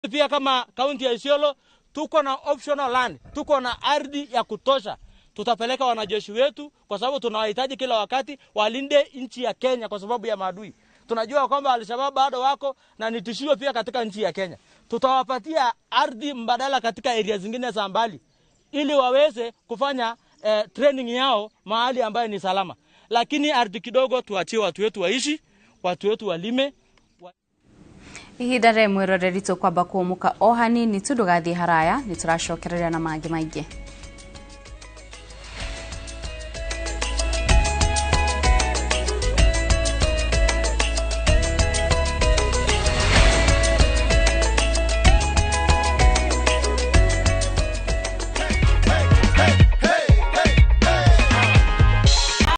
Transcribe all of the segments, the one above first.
Pia kama kaunti ya Isiolo tuko na optional land, tuko na ardhi ya kutosha. Tutapeleka wanajeshi wetu kwa sababu tunawahitaji kila wakati walinde nchi ya Kenya kwa sababu ya maadui. Tunajua kwamba Al-Shabaab bado wako na ni tishio pia katika nchi ya Kenya. Tutawapatia ardhi mbadala katika area zingine za mbali ili waweze kufanya training yao mahali ambayo ni salama. Lakini ardhi kidogo tuachie watu wetu waishi, watu wetu walime. Ihinda rĩ mwĩroreri tũkwamba kũmũka o hanini tu ndũgathiĩ haraya nĩ tũracokereria na mangĩ maingĩ.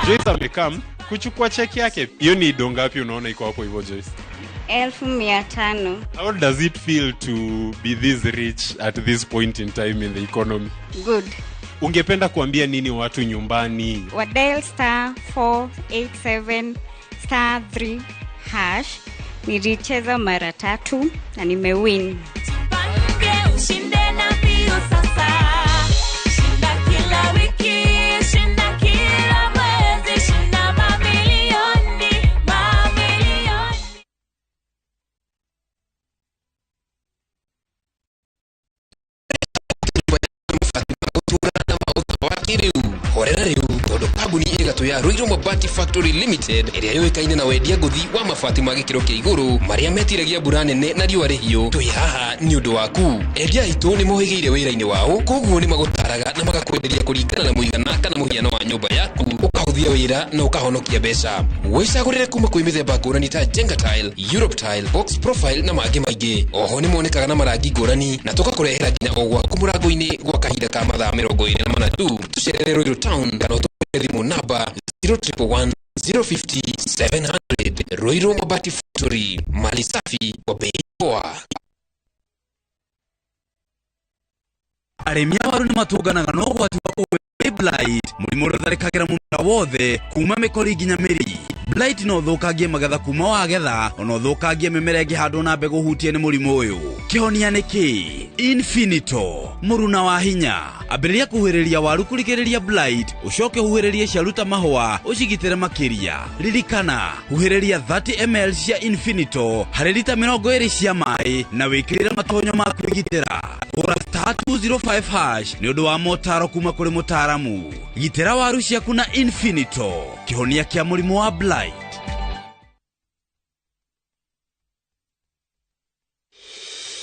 Joyce amekam kuchukua cheki yake. Hiyo ni dongapi unaona iko hapo hivyo Joyce? 1500. How does it feel to be this rich at this point in time in the economy? Good. Ungependa kuambia nini watu nyumbani? Dial *487 *3 hash. Nilicheza mara 3 na nimewin. Pange ushinde na bio sasa. Shinda kila wiki, shinda kila mwezi, shinda mamilioni, mamilioni. Horera riu tondu kambuni igatu ya Ruiru Mabati Factory Limited iria yoikaine na wendia nguthi wa mabati ma gikiro kia iguru maria metiragia mbura nene na riũa rĩhiũ. Twi haha ni undu waku. Endia itu ni mohigeire wĩra-inĩ wao, koguo ni magutaraga na magakwenderia kũringana na mũigana kana mũhiano wa nyũmba yaku, ũkahũthia wĩra na ũkahonokia mbeca. Wĩcagũrĩre kuma kwĩ mĩthemba ngũrani ta Jenga Tile, Europe Tile, Box Profile na mangĩ maingĩ. Oho ni monekaga na marangi ngũrani na tũgakũrehera nginya o gwaku mũrango-inĩ gwa kahinda ka mathaa 24 tu. Tucerere Ruiru Town kana thimu namba 011 050 700. Ruiru Mabati Factory, mali safi kwa bei poa. Arĩmi a waru nĩ matũnganaga na ũgwati wa blight, mũrimũ ũrĩa ũtharĩkagĩra mũmera wothe kuma mĩkori nginya mĩri. Blight no ũthũkangie magetha kuma wagetha, ona ũthũkangie mĩmera ĩngĩhandwo na mbegũ hutie nĩ mũrimũ ũyũ. Kĩhonia nĩ kĩ? Infinito, mũruna wa hinya. Ambĩrĩria kuhuhĩrĩria waru kũrigĩrĩria blight, ũcoke huhĩrĩrie ciaruta mahũa, ũcigitĩre makĩria. Ririkana, huhĩrĩria 30 ml cia Infinito harĩ lita 20 cia maĩ na wĩkĩrĩre matonyo ma kwĩgitĩra. Hũra *205 hash nĩ ũndũ wa motaro kuma kũrĩ mũtaaramu. Gitĩra waru ciaku na Infinito, kĩhonia kĩa mũrimũ wa blight.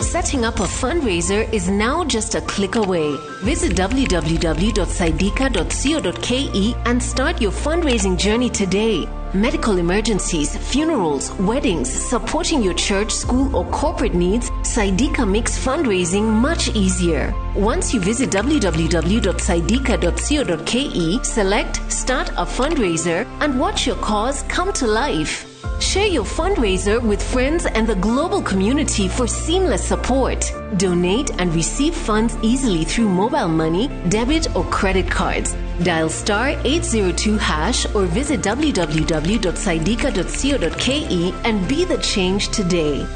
Setting up a fundraiser is now just a click away. Visit www.saidika.co.ke and start your fundraising journey today. Medical emergencies, funerals, weddings, supporting your church, school, or corporate needs, Saidika makes fundraising much easier. Once you visit www.saidika.co.ke, select Start a Fundraiser and watch your cause come to life. Share your fundraiser with friends and the global community for seamless support. Donate and receive funds easily through mobile money, debit, or credit cards. Dial *802 hash or visit www.saidika.co.ke and be the change today.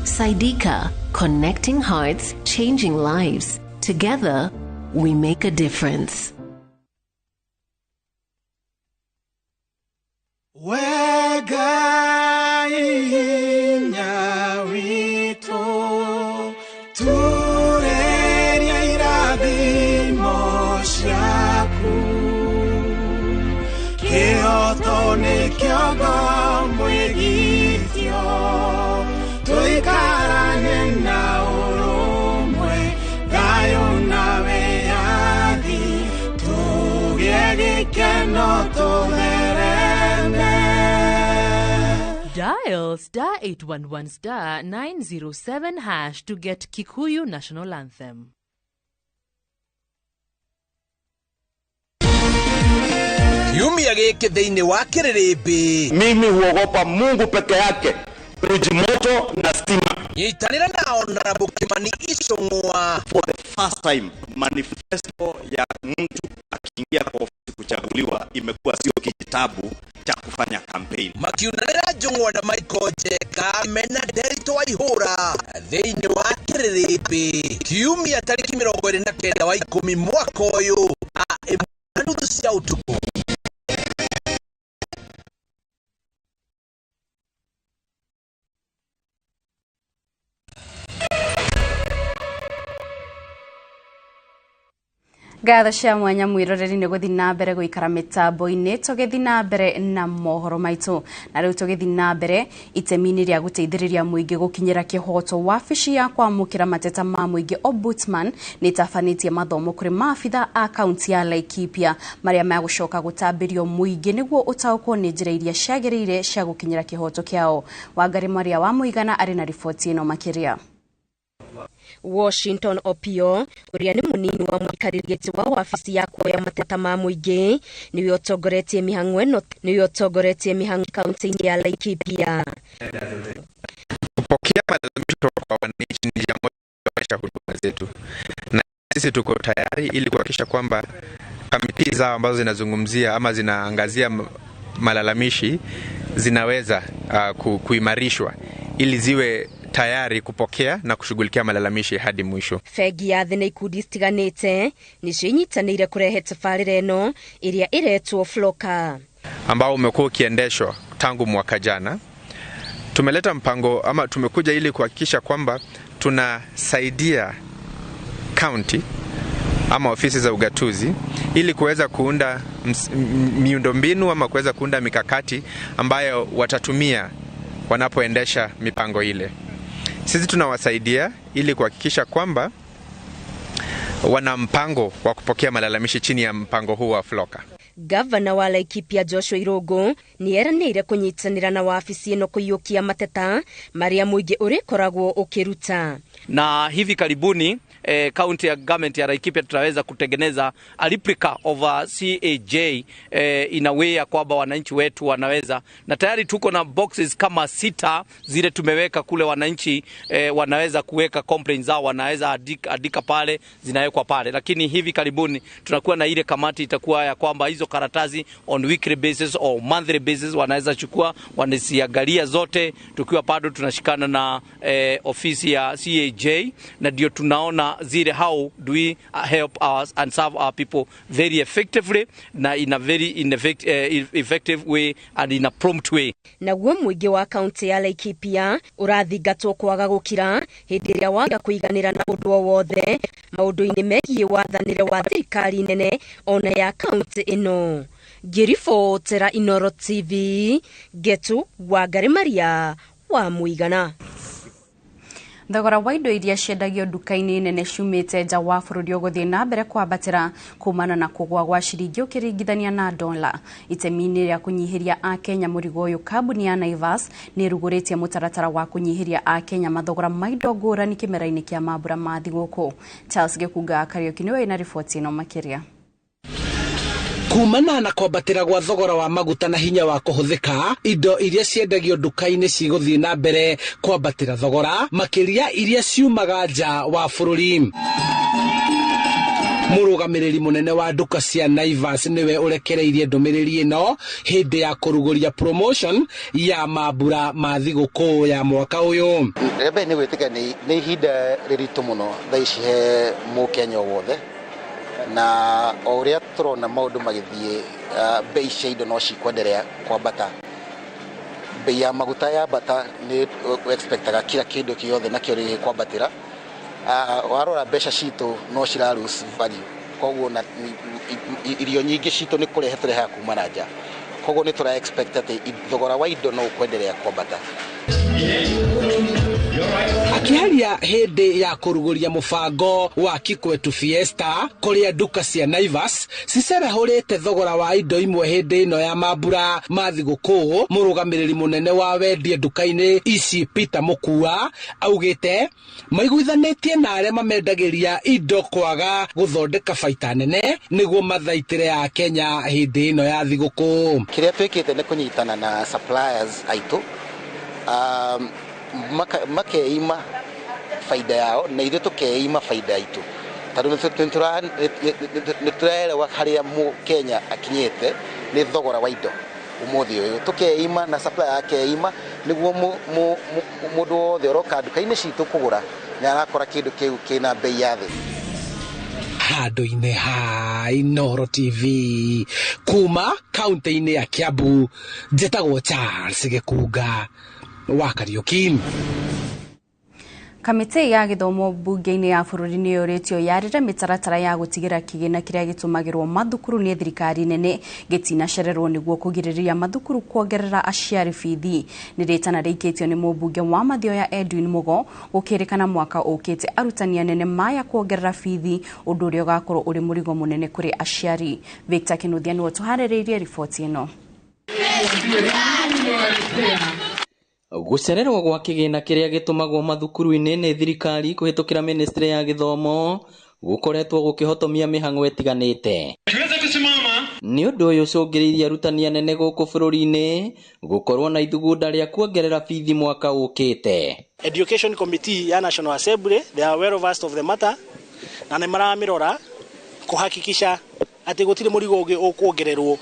Saidika, connecting hearts, changing lives. Together, we make a difference. Wega inyawito tureria irathimo ciaku kĩoto nĩ kĩongo mwĩgithio tũikarane na ũrũmwe thayũ na wĩyathi tũgĩe gĩkeno tũthereme. Dial *811 *907 hash to get Kikuyu National Anthem. Kiumia gĩkĩ thĩinĩ wa Kĩrĩrĩmbĩ. Mimi huogopa Mungu peke yake, uji moto na stima. Nyitanĩra na Honorable Kimani Ichung'wa. For the first time, manifesto ya mtu akiingia kwa ofisi kuchaguliwa imekuwa sio kijitabu, cha kufanya campaign. Makiunanira jongwa na Michael Jeka mena Derito Waihura thĩinĩ wa Kĩrĩrĩmbĩ kiumia tarĩki 29 wa 10 mwaka ũyũ nuthu cia ũtukũ. Gatha cia mwanya mwiroreri nĩ gũthiĩ na mbere gũikara mĩtambo-inĩ tũgĩthiĩ na mbere na mohoro maitũ. Na rĩu tũgĩthiĩ na mbere itemi-inĩ rĩa gũteithĩrĩria mũingĩ gũkinyĩra kĩhoto, wabici ya kwamũkĩra mateta ma mũingĩ Ombudsman nĩ tabanĩtie mathomo kũrĩ maabitha a kaunti ya Laikipia marĩa megũcoka gũtambĩrio mũingĩ nĩguo ũtaũkwo nĩ njĩra iria ciagĩrĩire cia gũkinyĩra kĩhoto kĩao. Wangari Maria wa Mũigana arĩ na riboti ĩno makĩria. Washington Opio uria ni munini wa muikarĩri wa wabici ya kuoya mateta ma mũingĩ niwe ũtongoretie mĩhang'o kaunti-inĩ ya Laikipia. Kupokea malalamiko kwa wananchi ni jambo la huduma zetu, na sisi tuko tayari ili kuhakikisha kwamba kamati zao ambazo zinazungumzia ama zinaangazia malalamishi zinaweza kuimarishwa ili ziwe tayari kupokea na kushughulikia malalamishi hadi mwisho. Fegi ya thĩ na ikundi citiganĩte nĩcio inyitanĩire kũrehe tabarĩra ĩno ĩrĩa ĩretwo Floka, ambao umekuwa ukiendeshwa tangu mwaka jana. Tumeleta mpango ama tumekuja ili kuhakikisha kwamba tunasaidia county ama ofisi za ugatuzi ili kuweza kuunda miundombinu ama kuweza kuunda mikakati ambayo watatumia wanapoendesha mipango ile. Sisi tunawasaidia ili kuhakikisha kwamba wana mpango wa kupokea malalamishi chini ya mpango huu wa Floka. Gavana wa Laikipia Joshua Irungu nĩeranĩire kũnyitanĩra na wabici ĩno kũiyũkia mateta marĩa mũingĩ ũrĩkoragwo ũkĩruta. Na hivi karibuni county government ya Laikipia tutaweza kutengeneza a replica of a CAJ in a way ya kwamba wananchi wetu wanaweza, na tayari tuko na boxes kama 6 zile tumeweka kule, wananchi wanaweza kuweka complaints zao, wanaweza andika pale, zinawekwa pale. Lakini hivi karibuni tunakuwa na ile kamati itakuwa ya kwamba hizo karatasi on weekly basis or monthly basis wanaweza chukua, wanasiangalia zote, tukiwa bado tunashikana na ofisi ya CAJ, na ndio tunaona zile how do we help us and serve our people very effectively na in a very effective way and in a prompt way. Naguo mũingĩ wa kaunti ya Laikipia ũrathingatwo kwaga gũkira hĩndĩ ĩrĩa waga kũiganĩra na ũndũ o wothe maũndũ-inĩ megiĩ wathanĩre wa thirikari nene ona ya kaunti ĩno. Ngĩribotera Inooro TV, Getu Wangari Maria wa Mũigana. Thogora wa indo iria ciendagio nduka-inĩ nene ciumĩte nja wa bũrũri ũgũthiĩ na mbere kwambatĩra kumana na kũgwa gwa ciringi ũkĩringithania na dola. Itemi-inĩ rĩa kũnyihĩria Akenya mũrigo ũyũ, kambuni ya Naivas nĩ ĩrugũrĩtie mũtaratara wa kũnyihĩria Akenya mathogora ma indo ngũrani kĩmera-inĩ kĩa mambura ma thigũkũ. Charles Gĩkunga Kariuki nĩwe na riboti ĩno makĩria. Kumana na kwambatĩra gwa thogora wa maguta na hinya wa kũhũthĩka, indo iria ciendagio nduka-inĩ cigũthiĩ na mbere kwambatĩra thogora makĩria iria ciumaga nja wa bũrũri. Mũrũgamĩrĩri mũnene wa nduka cia Naivas nĩwe ũrekereirie ndũmĩrĩri ĩno hĩndĩ ya kũrugũria promotion ya mambura ma thigũkũ ya mwaka ũyũ. Rebe nĩ gwĩtĩka nĩ ihinda rĩritũ mũno thaa ici he Mũkenya wothe, na o ũrĩa tũrona maũndũ magĩthiĩ, bei cia indo no cikwenderea kwambata. Bei ya maguta yambata nĩ expectaga kila kĩndũ kĩothe nakĩo rĩhĩ kwambatĩra. Warora mbeca citũ no cira lose value, koguo na irio nyingĩ citũ nĩ kũrehe tũreha kuma na nja, koguo nĩ tũra expect atĩ thogora wa indo no ũkwenderea kwambata. Akiaria hĩndĩ ya kũrugũria mũbango wa Kikuyu Fiesta kũrĩa nduka cia Naivas cicerehũrĩte thogora wa indo imwe hĩndĩ ĩno ya mambura ma thigũkũ, mũrũgamĩrĩri mũnene wa wendia nduka-inĩ ici Peter Mũkua augĩte maiguithanĩtie na arĩa mamendagĩria indo kwaga gũthondeka baita nene nĩguo mathaitĩre ya Kenya hĩndĩ ĩno ya thigũkũ. Kĩrĩa twĩkĩte nĩ kũnyitana na suppliers aitũ makeima faida yao na ithuĩ tũkeima faida itũ, tondũ nĩ tũraelewa harĩa Mũkenya akinyĩte nĩ thogora wa indo. umuthi uyu tukeima na supply akeima niguo mundu wothe uroka nduka-ini citu kugura ni arakora kindu kiu kina bei ya thi. Handu-ini ha Inooro TV kuma kaunti-ini ya Kiambu, njĩtagwo Charles Gĩkunga wa Kariuki. Kamĩtĩ ya gĩthomo mbunge-inĩ ya bũrũri nĩ yũrĩtio yarĩre mĩtaratara ya gũtigĩra kĩgĩna kĩrĩa gĩtũmagĩrwo mathukuru nĩ thirikari nene gĩtinacererwo nĩguo kũgirĩrĩria mathukuru kuongerera aciari bithi. Nĩ rĩtana rĩikĩtio nĩ mũmbunge wa Mathioya Edwin Mugo gũkĩrĩkana mwaka ũkĩte arutani anene maya kuongerera bithi, ũndũ ũrĩa ũgakorwo ũrĩ mũrigo mũnene kũrĩ aciari. Victor Kinuthia nĩwe tũharĩrĩirie riboti ĩno. Gucererwo gwa kĩgĩna kĩrĩa gĩtũmagwo mathukuru-inĩ nĩ thirikari kũhĩtũkĩra ministry ya gĩthomo gũkoretwo gũkĩhotomia mĩhang'o ĩtiganĩte. Nĩ ũndũ ũyũ ũcũngĩrĩirie arutani anene gũkũ bũrũri-inĩ gũkorwo na ithugunda rĩa kuongerera bithi mwaka ũkĩte. Education Committee ya National Assembly, they are well versed of the matter, na nĩ maramirora kuhakikisha atĩ gũtirĩ mũrigo ũngĩ ũkuongererwo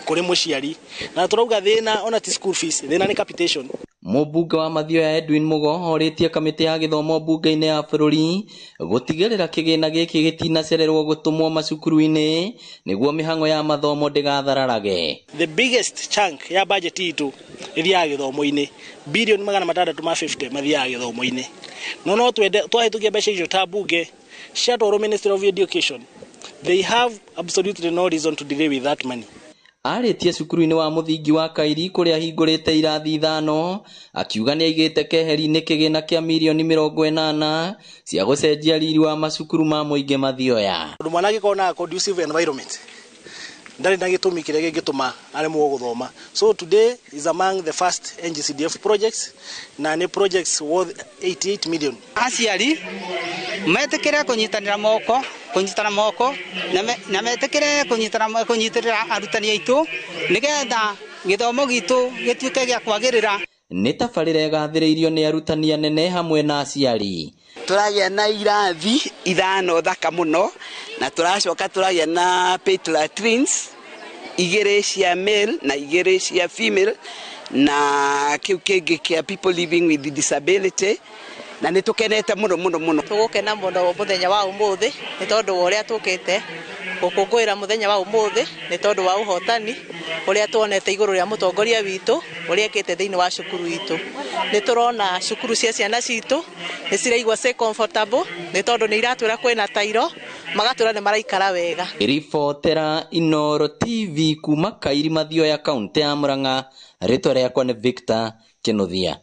kũrĩ mũciari, na turauga thĩna ona ti school fees, thĩna nĩ capitation. Mũmbunge wa Mathioya Edwin Mugo orĩtie kamĩtĩ ya gĩthomo mbunge-inĩ ya bũrũri gũtigĩrĩra kĩgĩna gĩkĩ gĩtinacererwo gũtũmwo macukuru-inĩ nĩguo mĩhang'o ya mathomo ndĩgathararage. The biggest chunk ya budget itũ ĩthiaga gĩthomo-inĩ, bilioni 650 mathiaga gĩthomo-inĩ. No twahĩtũkia mbeca icio ta mbunge ciatwarwo Ministry of Education, they have absolutely no reason to delay with that money. Arĩtie cukuru-inĩ wa mũthingi wa Kairi kũrĩa hingũrĩte irathi 5 akiuga nĩ aigĩte keheri-inĩ kĩgĩna kĩa mirioni 80 cia gũcenjia riri wa macukuru ma mũingĩ Mathioya. Ũndũ mwana gĩkona conducive environment ndarĩ na gĩtũmi kĩrĩa gĩngĩtũma aremwo gũthoma. So today is among the first NGCDF projects na nĩ projects worth 88 million. Aciari metĩkĩre kũnyitana moko na metĩkĩre kũnyitĩrĩra arutani aitũ nĩgetha gĩthomo gitũ gĩtuĩke gĩa kwagĩrĩra. Nĩ tabarĩra ĩgathĩrĩirio nĩ arutani anene hamwe na aciari. Tũragĩa na irathi 5 thaka mũno na tũracoka tũragĩa na paid latrines 2 cia male na 2 cia female na kĩu kĩngĩ kĩa people living with disability. Na nĩ tũkenete mũno. Tũgũkena mũno mũthenya wa ũmũthĩ nĩ tondũ wa ũrĩa tũkĩte gũkũngũĩra mũthenya wa ũmũthĩ nĩ tondũ wa ũhotani ũrĩa tuonete igũrũ rĩa mũtongoria witũ ũrĩa ekĩte thĩinĩ wa cukuru itũ. Nĩ tũrona cukuru cia ciana citũ nĩ ciraigua safe comfortable nĩ tondũ nĩ iratwĩra kwĩna tairo magatwĩra nĩ maraikara wega. Ribotera Inooro TV kuma Kairi Mathioya kaunti ya Murang'a, rĩtwa rĩakwa nĩ Victor Kinuthia.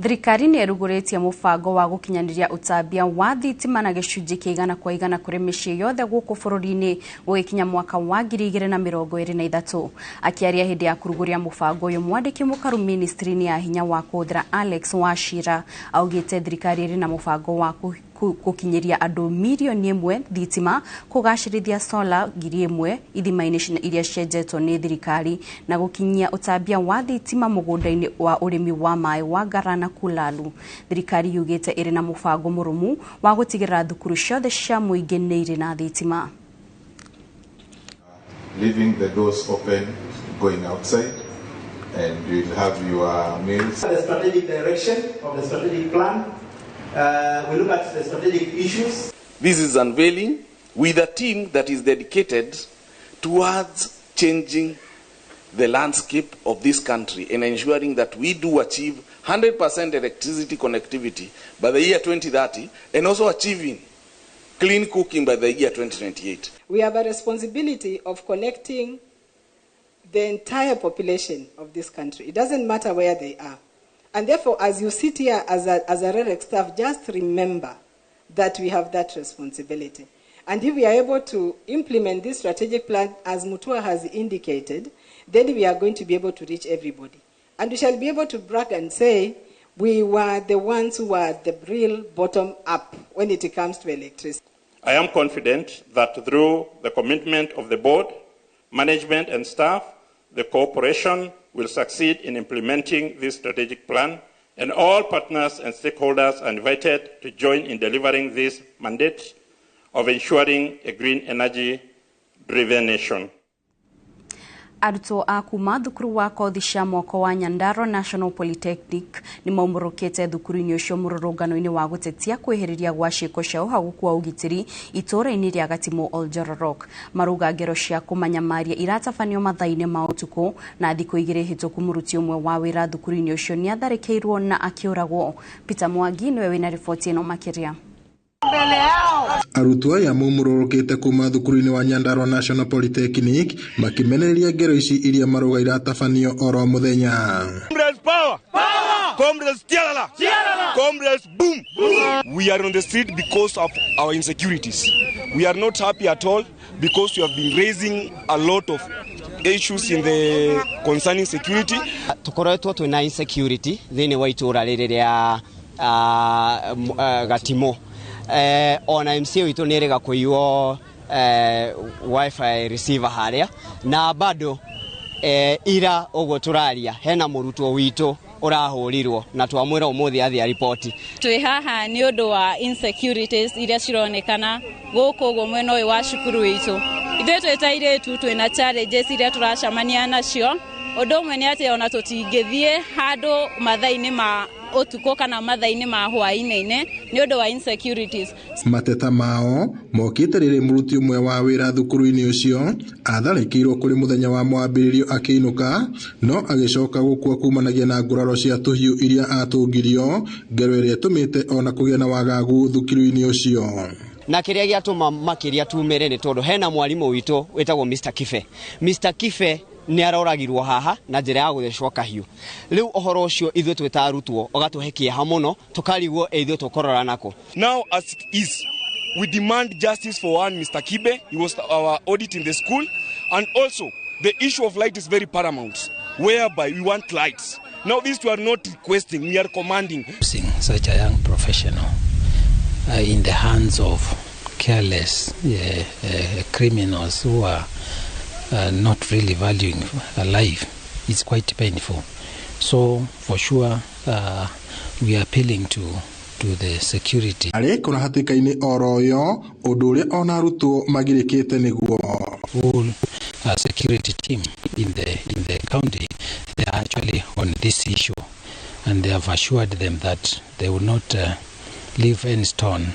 Thirikari nĩ ĩrugũrĩtie mũbango wa gũkinyanĩria ũtambia wa thitima na gĩcunjĩ kĩa 100% kũrĩ mĩciĩ yothe gũkũ bũrũri-inĩ gũgĩkinya mwaka wa 2023. Akĩaria hĩndĩ ya kũrugũria mũbango ũyũ, mwandĩki mũkaru ministry-inĩ ya hinya wa kũhũthĩra Alex Wachira augĩte thirikari ĩrĩ na mũbango wa gũkinyĩria andũ milioni 1 thitima, kũgacĩrithia solar 1,000 ithima-inĩ iria cienjetwo nĩ thirikari na gũkinyia ũtambia wa thitima mũgũnda-inĩ wa ũrĩmi wa maĩ wa Garana Kulalu. Thirikari yugĩte ĩrĩ na mũbango mũrũmu wa gũtigĩrĩra thukuru ciothe cia mũingĩ nĩ irĩ na thitima. Leaving the doors open, going outside, and you'll have your meals. The strategic direction of the strategic plan. We look at the strategic issues. This is unveiling with a team that is dedicated towards changing the landscape of this country and ensuring that we do achieve 100% electricity connectivity by the year 2030 and also achieving clean cooking by the year 2028. We have a responsibility of connecting the entire population of this country. It doesn't matter where they are. And therefore, as you sit here as a REREC staff, just remember that we have that responsibility. And if we are able to implement this strategic plan, as Mutua has indicated, then we are going to be able to reach everybody. And we shall be able to brag and say, we were the ones who were the real bottom up when it comes to electricity. I am confident that through the commitment of the board, management and staff, the corporation will succeed in implementing this strategic plan, and all partners and stakeholders are invited to join in delivering this mandate of ensuring a green energy-driven nation. Arutwo a kuma thukuru wa kothi cia mwako wa Nyandarua National Polytechnic ni maumurukite thukuru-ini ucio mururungano-ini wa gutetia kwihiriria gwa ciiko cia uhaguku wa ugitiri itura-ini ria Gatimo Oljororok. Maruga ngero cia kumanyamaria iratabanio mathaini ma utuku na thikũ igĩrĩ hĩtũku muruti umwe wa wira thukuru-ini ucio ni atharĩkĩirwo na akiuragwo. Peter Mwangi niwe wina riboti ino makiria. Arutwo aya mumururukite kuma thukuru-ini wa Nyandarua National Polytechnic makimenereria ngero ici iria maruga iratabanio oro muthenya. Comrades power! Power! Comrades tialala! Tialala! Comrades boom! We are on the street because of our insecurities. We are not happy at all because we have been raising a lot of issues in the concerning security. Tukoretwo twina insecurity thini wa itura riri ria Gatimo. Ona MC witu nirega kuiyo wifi receiver haria na bado ira ogo turaria hena murutwo witu urahurirwo na twamwira umuthi athia report. Twi haha ni undu wa insecurities iria cironekana guku go mwena uyu wa cukuru witu. Ithuĩ twetairetu twina challenges iria turacamania nacio. Undu umwe ni ati ona tutingithie handu mathaini ma utuko kana mathaini ma hwaini-ini ni undu wa insecurities. Mateta mao mokite riri muruti umwe wa wira thukuru-ini ucio atharĩkĩirwo kuri muthenya wa mwambĩrĩrio akiinuka no agicoka gukua kumanagia na nguraro cia tuhiu iria atungirio ngero iria tumite ona kugĩa na wagagu thukuru-ini ucio. Na kiria giatuma makiria tumere ni tondu hena mwarimu witu wetagwo Mr. Kife. Mr. Kife ni aroragirwo haha na njira ya guthecwo kahiu. Riu ohoro ucio ithuĩ twita arutwo ogatuhekia hamuno tukarigwo ithuĩ tukorora nako. Now as it is, we demand justice for one Mr. Kibe. He was our audit in the school, and also the issue of light is very paramount, whereby we want lights. Now these we are not requesting, we are commanding. Such a young professional in the hands of careless criminals who are not really valuing life, it's quite painful. So for sure we are appealing to the security. Ari kuna hatikaini oro yo undu uria ona arutwo magirikite niguo. Full security team in the county, they are actually on this issue, and they have assured them that they will not leave any stone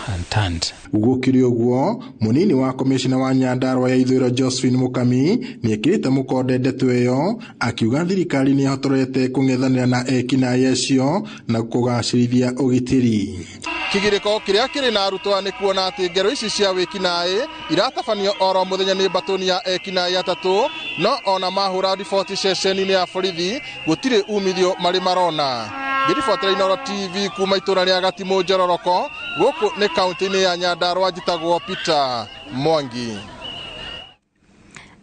unturned. Ugukiri uguo munini wa komishina wa Nyandarua ya ithũĩro Josephine Mukami ni ekirite mukonde ndeto iyo akiuga thirikari ni hotorete kung'ethanira na ekina yecio na kugacirithia ugitiri. Kigiriko kiria kiri na arutwo ni kuona ati ngero ici cia wikinaĩ iratabanio oro muthenya ni batoni ya ekinaĩ atatu no ona mahura riboti ceceni-inĩ ya borithi gutire umithio mari marona. Ngiribotera Inooro TV kuma itura ria Gatimo Oljororok guku ni kaunti-inĩ ya Nyandarua njitagwo Peter Mwangi.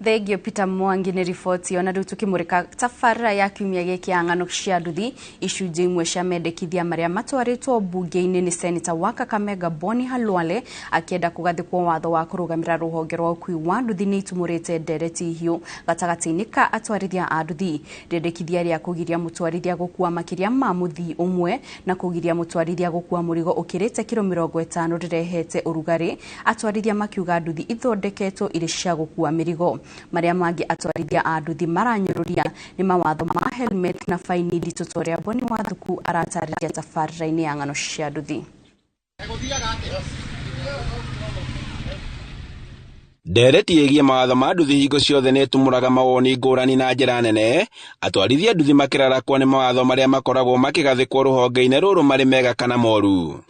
Thegio Peter Mwangi ni riboti ona riu tukimurika tabarĩra ya kiumia gĩkĩ ya ng'ano cia nduthi icunjĩ imwe cia mendekithia maria matwarĩtwo bunge-inĩ ni Senator wa Kakamega Boni Halwale akienda kugathĩkwo watho wa kũrũgamĩrĩra rũhonge rwa ũkui wa nduthi nĩ itumũrĩte ndereti hiũ gatagatĩ-inĩ ka atwarithia a nduthi. Rĩendekithia rĩa kũgiria mũtwarithia gũkua makĩria ma mũthii ũmwe na kũgiria mũtwarithia gũkua mũrigo ũkĩrĩte kilo 50 rĩrehete ũrugarĩ. Atwarithia makiuga nduthi ithondeketwo irĩ cia gũkua mĩrigo. Maria mangi atwarithia a nduthi maranyũrũria ni mawatho ma helmet na faini nditotoria Boni Wathuku aratarĩria tabarĩra-inĩ ya ng'ano cia nduthi. Ndereti ĩgiĩ mawatho ma nduthi hingo ciothe nĩ ĩtumũraga mawoni ngũrani na njĩra nene. Atwarithia nduthi makĩrarakwo nĩ mawatho marĩa makoragwo makĩgathĩkwo rũhonge-inĩ rũrũ marĩ mega kana moru.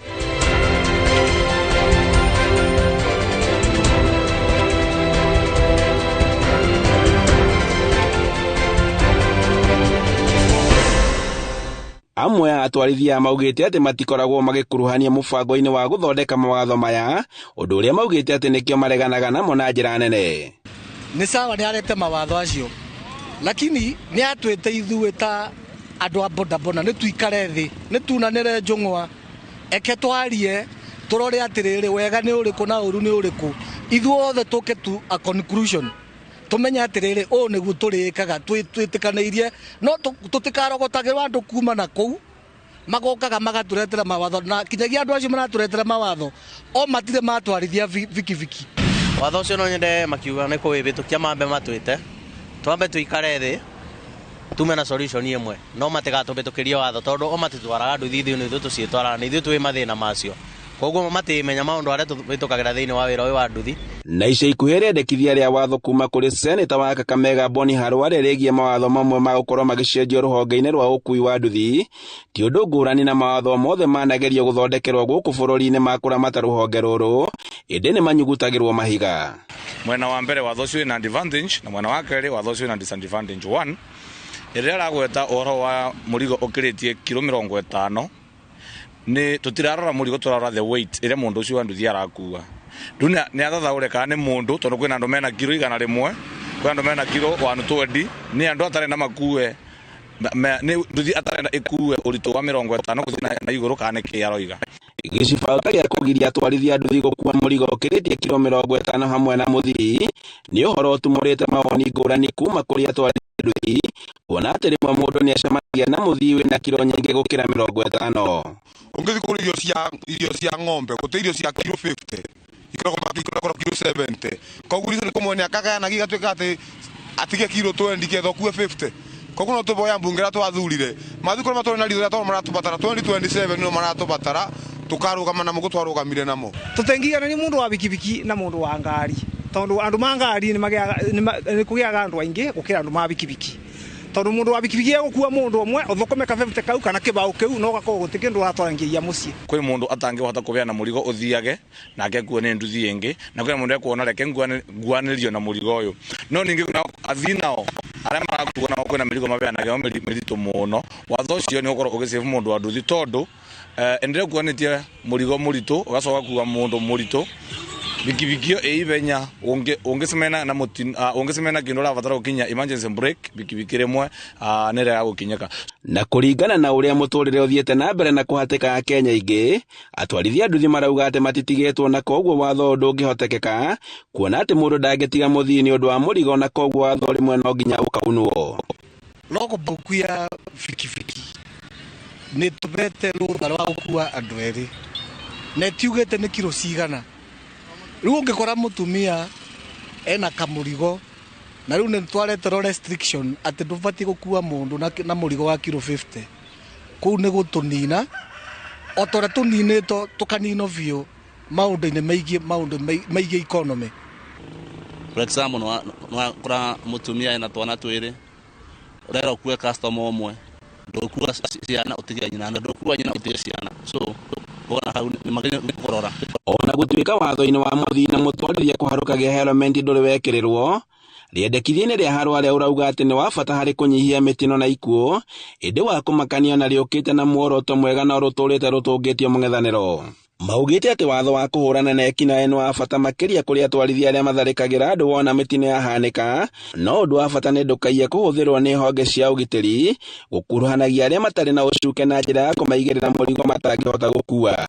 Amwe atwarithia maugĩte atĩ matikoragwo magĩkuruhania mũbango-inĩ wa gũthondeka mawatho maya, ũndũ ũrĩa maugĩte atĩ nĩkĩo mareganaga namo na njĩra nene. Nĩ sawa nĩ arete mawatho acio, lakini nĩ atwĩte ithuĩ ta andũ a bodaboda nĩ tuikare thĩ, nĩ tunanĩre njũng'wa, eke twarie tũrore atĩrĩrĩ wega nĩ ũrĩkũ na ũru nĩ ũrĩkũ, ithuothe tũke tu a conclusion. Tumenya atiriri o niguo turikaga twitikaneirie no tutikarogotagirwa andu kuma na kou magokaga magaturetera mawatho na kinyagia andu acio maraturetera mawatho o matire matwarithia viki watho ucio no nyende makiuga ni kuwibitukia mambe matwite twambe tuikare thi tume na solution imwe no matigatubitukiria watho tondu o matitwaraga nduthi thiini ithu tuciitwaraga ni ithu twi mathina macio koguo matimenya maundu aria tubitukagira thiini wa wira uyu wa nduthi. Na ica ikuhĩ rĩendekithia rĩa watho kuma kũrĩ seneta wa Kakamega Boni Halwale rĩgiĩ mawatho mamwe ma gũkorwo magĩcenjio rũhonge-inĩ rwa ũkui wa nduthi ti ũndũ ngũrani na mawatho mothe managerio gũthondekerwo gũkũ bũrũri-inĩ ma kũramata rũhonge rũrũ ĩndĩ nĩ manyugutagĩrwo mahiga. Mwena wa mbere watho ũcio wĩna advantage na mwena wa kerĩ watho ũcio wĩna disadvantage. One, ĩrĩa aragweta ũhoro wa mũrigo ũkĩrĩtie kilo 50 nĩ tũtirarora mũrigo tũrarora the weight ĩrĩa mũndũ ũcio wa nduthi arakua. Rĩu nĩ athathaũrĩkaga nĩ mũndũ tondũ kwĩna andũ mena kilo 100, kwĩna andũ mena kilo 120, nĩ andũ atarĩ na makue nĩ nduthi atarĩ na ĩkue ũritũ wa 50 gũthiĩ na igũrũ kana nĩkĩ aroiga. Gĩcibao gĩa kũgiria atwarithia nduthi gũkua mũrigo ũkĩrĩtie kilo 50 hamwe na mũthii nĩ ũhoro ũtumũrĩte mawoni ngũrani kuma kũrĩ atwarithia nduthi, kuona atĩ rĩmwe mũndũ nĩ acemanagia na mũthii wĩna kilo nyingĩ gũkĩra 50. Ũngĩthiĩ kũrĩa irio cia ng'ombe gũte irio cia kilo 50 ikoragwo kilo 70, koguo nĩ kũmwe nĩ akagayanagia gatuĩka atĩ atige kilo 20 ketho kuwe 50. Koguo no tũboya mbunge ra twathurire mathukuru matũrĩ na ritho tondũ maratubatara 2027 no maratubatara tukarũgama namo gũtwarũgamire namo. Tũtengiana nĩ mũndũ wa bikibiki na mũndũ wa ngari tondu andu ma ngari nĩ kũgĩaga andũ aingĩ gũkĩra andũ ma bikibiki tondu mũndũ wa bikibiki egũkua mũndũ ũmwe ũthũkũme ka 50 kau kana kĩbaũ kĩu no gakorwo gũtirĩ kĩndũ ũratwarangia mũciĩ. Kwĩ mũndũ atangĩhota kũbeana mũrigo ũthiage nake akuo nĩ nduthi ĩngĩ na kwĩ mũndũ ekuona reke nguanĩrio na mũrigo ũyũ no ningĩ athii nao arĩa marakuo nao kwĩna mĩrigo mabeanagĩrwo mĩritũ mũno. Watho ũcio nĩ ũkorwo ũgĩsave mũndũ wa nduthi tondu endelea kuanĩtie mũrigo mũritũ ũgacoka kuua mũndũ mũritũ bikibikio ĩibenya ũngĩcemena na ũngĩcemena kĩndũ ũrabatara gũkinya emergency brake bikibiki rĩmwe nĩ rĩega gũkinyĩka. Na kũringana na ũrĩa mũtũrĩre ũthiĩte na mbere na kũhatĩka Kenya ingĩ, atwarithia nduthi marauga atĩ matitigĩtwo na koguo watho ndũngĩhotekeka, kuona atĩ mũndũ ndangĩtiga mũthii nĩ ũndũ wa mũrigo na koguo watho rĩmwe no nginya ũkaunwo. No kũbukia bikibiki nĩ tũbete rũtha rwa gũkua andũ erĩ na tiugĩte nĩ kilo cigana. Rĩu ũngĩkora mũtumia ena kamũrigo na rĩu nĩ twarete restriction atĩ ndũbatiĩ gũkua mũndũ na mũrigo wa kilo 50, kũu nĩ gũtũnina o torĩa tũninĩtwo tũkaninwo biũ maũndũ-inĩ megiĩ economy. For example, nĩwakora mũtumia ena twana twĩrĩ ũrera ũkue customer ũmwe ndũkua ciana ũtigia nyina na ndũkua nyina ũtigia ciana, so bona hau nĩ magĩrĩirwo nĩ kũrora. Ona gũtuĩka watho-inĩ wa mũthii na mũtwarithia kũharũkagia helmet ndũrĩ wekĩrĩrwo, rĩendekithia-inĩ rĩa Halwale ũrauga atĩ nĩ wa bata harĩ kũnyihia mĩtino na ikuũ, ĩndĩ wa kũmakania na rĩũkĩte na muoroto mwega na rũtũrĩte rũtũngĩtio mũng'ethanĩro. Maugĩte atĩ watho wa kũhũrana na ekinaĩ nĩ wa bata makĩria kũrĩ atwarithia arĩa matharĩkagĩra andũ wona mĩtino yahanĩka, no ũndũ wa bata nĩ ndũkaiye kũhũthĩrwo nĩ honge cia ũgitĩri gũkuruhanagia arĩa matarĩ na ũcuke na njĩra ya kũmaigĩrĩra mũrigo matangĩhota gũkua.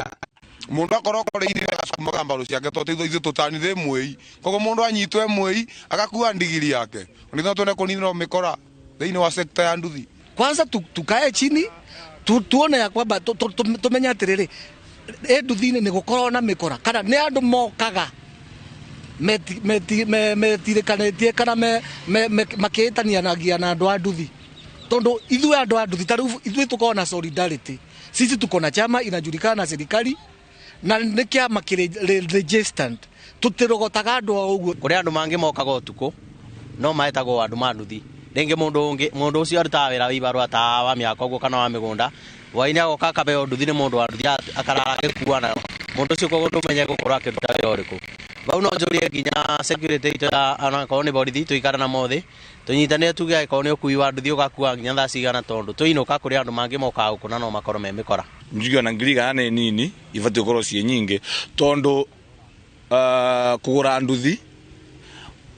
Mũndũ akorwo kũrĩithia agacumaga mbaru ciake tondũ ithuĩ tũtanithĩ mwĩi, koguo mũndũ anyitwo mwĩi agakua ndigiri yake. Nĩ tuone kũninĩrwo mĩkora thĩinĩ wa sekta ya nduthi. Kwanza tukae chini tuone ya kwamba tumenya atĩrĩrĩ nduthi-inĩ nĩ gũkorwo na mĩkora kana nĩ andũ mokaga metirĩkanĩtie kana makĩĩtanianagia na andũ a nduthi, tondu ithuĩ andũ a nduthi tarĩu ithuĩ tũkorwo na solidarity, sisi tuko na chama inajulikana na serikali na nĩ kĩama registered, tũtirogotaga andũ o ũguo. Kũrĩ andũ mangĩ mokaga ũtukũ no maĩtagwo andũ ma nduthi, rĩngĩ mũndũ ũcio arutaga wĩra wĩibarũa ta wa mĩaka ũguo kana wa mĩgũnda, hwainĩ agooka akabeo nduthi nĩ mũndũ wa nduthi akarara agĩkua nayo, mũndũ ũcio koguo ndũmenye gũkorwo akĩruta wĩra ũrĩkũ. Bau no njũrie nginya security itũ anakorwo nĩ borithi tũikare na mothe tũnyitanĩre tuge angĩkorwo nĩ ũkui wa nduthi ũgakua nginya thaa cigana, tondũ tũinũka kũrĩ andũ mangĩ mokaga gũkũ na no makorwo me mĩkora. Ngiona ngirigana nĩ nini ibatiĩ gũkorwo ciĩ nyingĩ tondũ kũgũra nduthi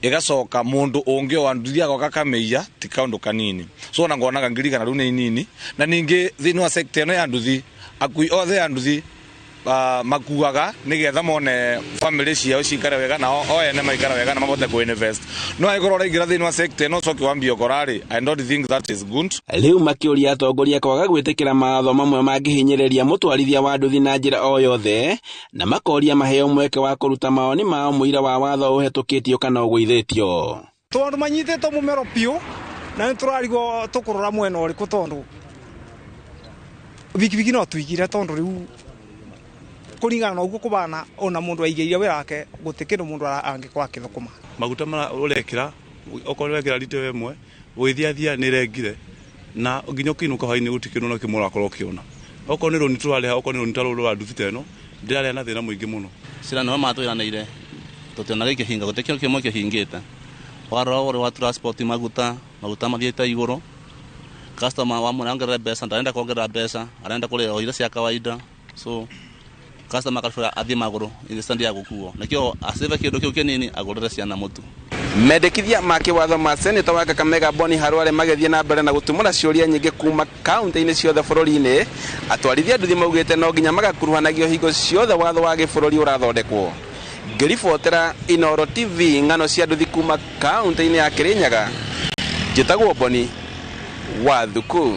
ĩgacoka mũndũ ũngĩ wa nduthi agoka kamĩiya ti kaũndũ kanini, so ona ngonaga ngirigana rĩu nĩ nini. Na ningĩ thĩinĩ wa sector ĩno ya nduthi akui othe ya nduthi makuaga nĩgetha mone family ciao cikare wega na o ene maikara wega na mabote ku-invest. No angĩkorwo ũraingĩra thĩinĩ wa sector ĩno ũcoke wambie ũkorarĩ, I don't think that is good. Rĩu makĩũria atongoria kwaga gwĩtĩkĩra mawatho mamwe mangĩhinyĩrĩria mũtwarithia wa nduthi na njĩra o yothe, na makoria maheo mweke wa kũruta mawoni mao mũira wa watho ũhetũkĩtio kana ũgũithĩtio. tondu manyitete mumero pio na nturarigo tukurora mwena uriku tondu bikibiki no tuigire tondu riu kuringana na uguo kubana ona mundu aigeire wira wake gutikindu mundu angikwa kithukuma maguta mara urekira okorwo wekira liter imwe withiathia ni rengire na nginya kinuka haini gutikinu no kimura akorwo kiona okorwo ni roni turariha okorwo ni roni taruru wa nduthi teno ndirarĩa na thĩna mũingĩ mũno sira no matwĩranĩire tũtiona gĩkĩ hinga gũtekio kĩmwe kĩhingĩte warora wa transport maguta mathiĩte igũrũ customer wa mũnangera mbeca ndarenda kuongerera mbeca arenda kũrĩha o iria cia kawaida so customer akafura athie magũrũ ile stand ya gũkuo nakĩo aseve kĩndũ kĩu kĩnini agũrĩre ciana mũtu mendekithia ma kĩwatho ma seneta wa Kakamega Boni Harware magethie na mbere na gũtumũra ciũria nyingĩ kuma kaunti-inĩ ciothe bũrũri-inĩ atwarithia nduthi maugĩte no nginya magakuruhanagio hingo ciothe watho wa gĩbũrũri ũrathondekwo ngĩribotera Inooro TV ng'ano cia nduthi kuma kaunti-inĩ ya Kirinyaga njĩtagwo Boni wa Thuku.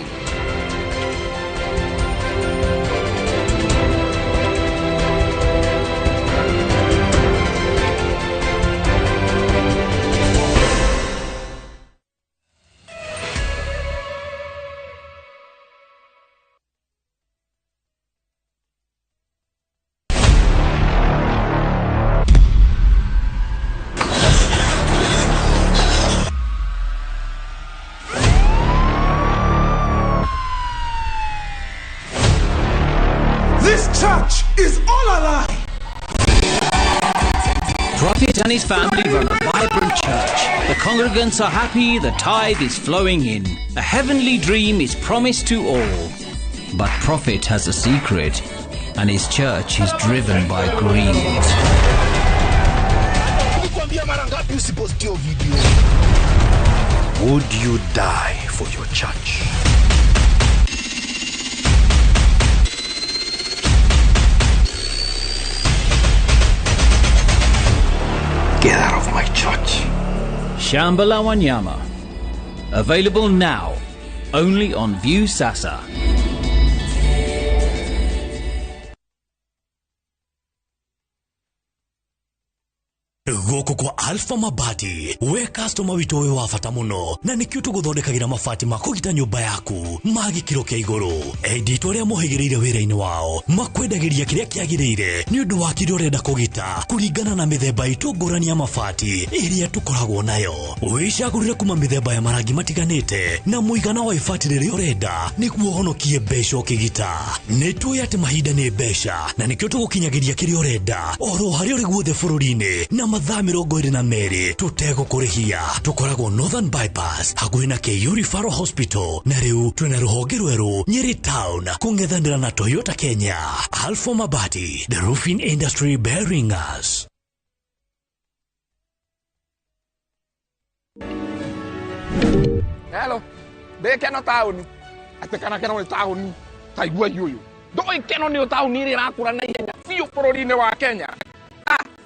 Prophet and his family run a vibrant church. The congregants are happy, the tithe is flowing in. A heavenly dream is promised to all. But Prophet has a secret, and his church is driven by greed. Would you die for your church? Get out of my church. Shambhala Wanyama. Available now, only on View Sasa. Goko kwa Alpha Mabati we customer wito we wafata muno na nikio tuguthondekagira mabati makugita nyumba yaku magikiro kia iguru edit uria muhigireire wira-ini wao makwendagiria kiria kiagirire ni undu wa kiria urenda kugita kuringana na mithemba itu ngurani ya mabati iria tukoragwo nayo wicagurire kuma mithemba ya marangi matiganite na muigana wa ibati riria urenda niguo honokie mbeca ukigita nitui ati mahinda ni mbeca na nikio tugukinyagiria kiria urenda oro haria uri guothe bururi-ini na mathaa 22 tutegũkũrĩhia tukoragwo Northern Bypass hakuhĩ na Kikuyu Referral Hospital na rĩu twina rũhonge rwerũ Nyeri Town kũng'ethanĩra na Toyota Kenya. Alpha Mabati, the roofing industry bearing us. Hello, bekeno tauni atekana keno ni tauni taigua yuyu ndoi keno ni tauni ri rakura na ihenya fiu bũrũri-inĩ wa Kenya.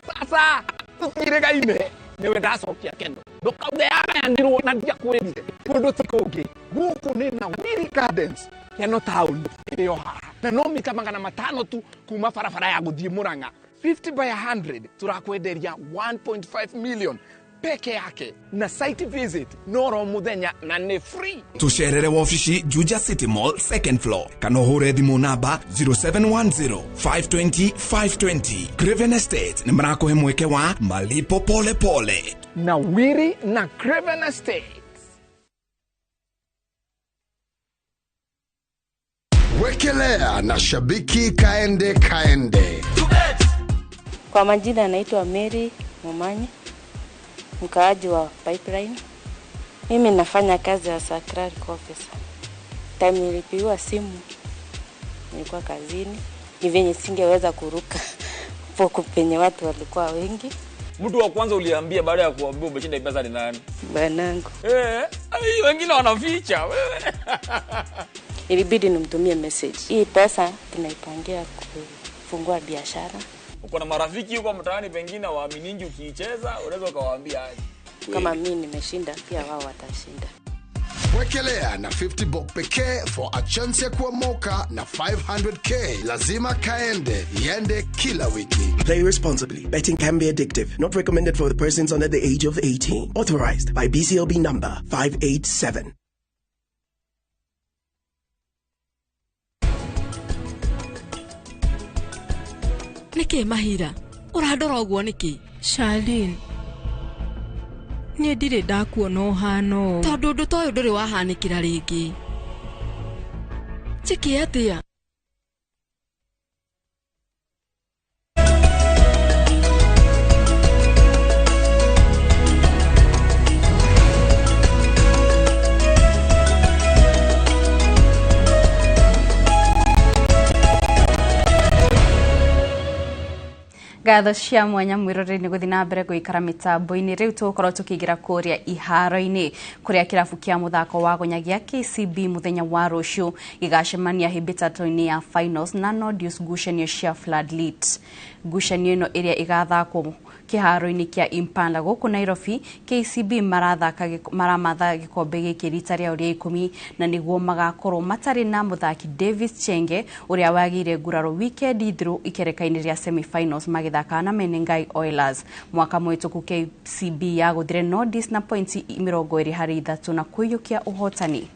Sasa tutirĩgaine nĩwe ndacokia kendo ndũkauge yagayanirwo na ndiakwĩrire kũndũ ti kũngĩ gũkũ nĩ na Wiri Gardens Keno Town ĩrĩ o haha na no mita 500 tu kuma barabara ya gũthiĩ Mũrang'a 50 by 100 turakwenderia 1.5 million peke yake na site visit noro muthenya na ni free. Tucerere wafici Juja City Mall second floor kana uhure thimu namba 0710 520 520. Craven Estate ni mrakohe mweke wa malipo pole pole na Wiri na Craven Estate. Wekelea na shabiki kaende. Kwa majina anaitwa Mary Mumanyi, mkaaji wa Pipeline. Mimi nafanya kazi ya secretary officer. Time nilipiwa simu nilikuwa kazini, ni venye singeweza kuruka poko penye watu walikuwa wengi. Mtu wa kwanza uliambia baada ya kuambia umeshinda pesa ni nani? Bwanangu. Wengine wanaficha wewe. Ilibidi nimtumie message. Hii pesa tunaipangia kufungua biashara. Uko na marafiki huko mtaani pengine waaminiji ukiicheza unaweza ukawaambia aje. Kama mimi nimeshinda pia wao watashinda. Wekelea na 50 bob pekee for a chance ya kuomoka na 500k. Lazima kaende, yende kila wiki. Play responsibly. Betting can be addictive. Not recommended for the persons under the age of 18. Authorized by BCLB number 587. Niki Mahira, uradora uguo niki? Charlene, nie ndire ndakuona uhano. Tondu ndu toyo nduri wahanikira ringi. Chiki atia? Gatho cia mwanya mwiroreri guthi na mbere guikara mitambo-ini riu tukorwo tukigira kuria iharo-ini kuria kirabu kia muthako wa gunyagia KCB muthenya wa ruciu igacemania hibitatoini ya finals na Nodius ngucanio cia Floodlit. Ngucanio ino iria igathakwo kiharo-ini kia Impala guku Nairobi. KCB maramatha gikombe giki rita ria uria 10 na niguo magakorwo matari na muthaki Davis Chenge uria wagire nguraro weekend through ikereka-ini ria semi-finals magithaka na Menengai Oilers. Mwaka mwituku KCB ya guthire Nordis na points 23 na kuyukia uhotani.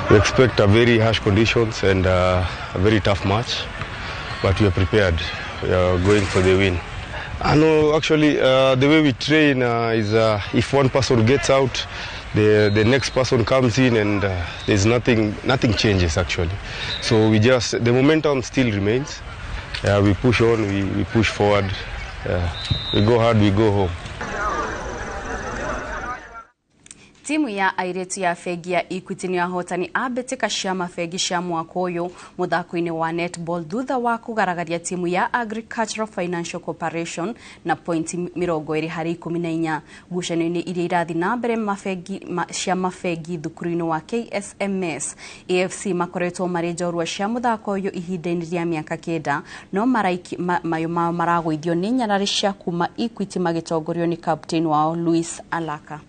We expect a very harsh conditions and a very tough match, but we are prepared. We are going for the win. I know actually the way we train is if one person gets out, the next person comes in, and there's nothing changes actually. So the momentum still remains. We push on, we push forward. We go hard, we go home. Timu ya airetu ya fegi ya Equity ni ahotani abetika cia mafegi cia mwaka uyu muthako-ini wa netball thutha wa kugaragaria timu ya Agricultural Financial Corporation na pointi 20-14. Ngucanio-ini iria irathi na mbere cia mafegi thukuru-ini wa KSMS. AFC makoretwo mari njorua cia muthako uyu ihinda-ini ria miaka 9 no mayo mao maragwithio ni nyarari cia kuma Equity magitongorio ni captain wao Luis Alaka.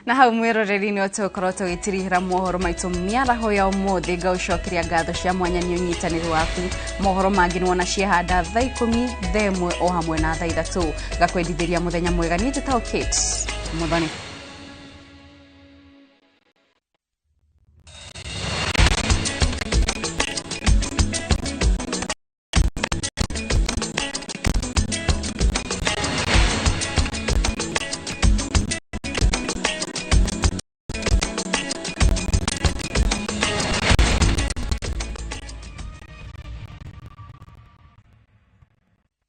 Na hau mwiroreri ni otukorwo tugitirihira mohoro maitu miaraho ya umuthi ngaucokeria ngatho cia mwanya ni unyitaniri waku. Mohoro mangi ni wona ciehanda thaa 10 o hamwe na thaa 3 gakwendithiria muthenya mwega ni njitao Kate Muthoni.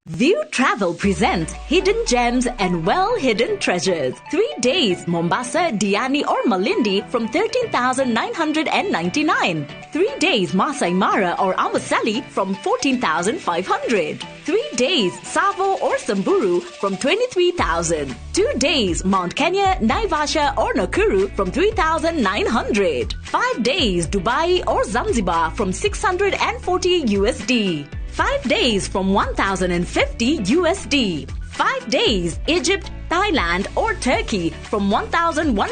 View Travel presents Hidden Gems and Well-Hidden Treasures. 3 days, Mombasa, Diani or Malindi from 13,999. 3 days, Masai Mara or Amboseli from 14,500. 3 days, Savo or Samburu from 23,000. 2 days, Mount Kenya, Naivasha or Nakuru from 3,900. 5 days, Dubai or Zanzibar from 640 USD. 5 days from 1,050 USD. 5 days, Egypt, Thailand or Turkey from 1,100